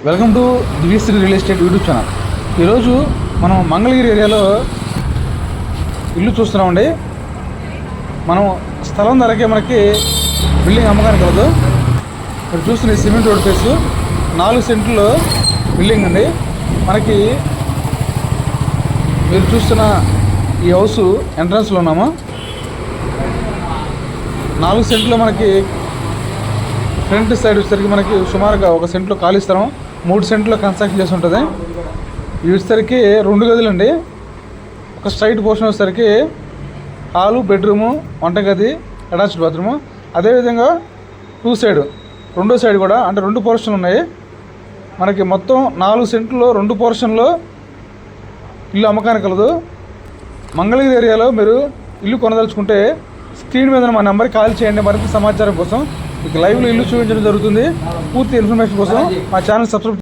Welcome to Divyasri real estate YouTube channel. ఈరోజు మనం మంగళగిరి ఏరియాలో ఇల్లు చూస్తున్నామండి. మనం స్థలం ధరకే మనకి బిల్డింగ్ అమ్మకానికి కలదు. మీరు చూస్తున్న సిమెంట్ రోడ్ ఫేస్ 4 సెంట్లో బిల్డింగ్ అండి. మనకి మీరు చూస్తున్న ఈ హౌస్ ఎంట్రన్స్లో ఉన్నాము. 4 సెంట్లో మనకి ఫ్రంట్ సైడ్ వచ్చేసరికి మనకి సుమారుగా 1 సెంట్లో ఖాళీ స్థలం, 3 సెంట్లో కన్స్ట్రక్షన్ చేసి ఉంటుంది. ఇవి వచ్చేసరికి 2 గదులు అండి. ఒక స్ట్రైట్ పోర్షన్ వచ్చేసరికి హాలు, బెడ్రూము, వంటగది, అటాచ్డ్ బాత్రూము. అదేవిధంగా 2 సైడ్, రెండో సైడ్ కూడా అంటే 2 పోర్షన్లు ఉన్నాయి. మనకి మొత్తం 4 సెంట్లో 2 పోర్షన్లో ఇల్లు అమ్మకానికి కలదు. మంగళగిరి ఏరియాలో మీరు ఇల్లు కొనదలుచుకుంటే స్క్రీన్ మీద మా నెంబర్కి కాల్ చేయండి. మరింత సమాచారం కోసం మీకు లైవ్లో ఇల్లు చూపించడం జరుగుతుంది. పూర్తి ఇన్ఫర్మేషన్ కోసం మా ఛానల్ సబ్స్క్రైబ్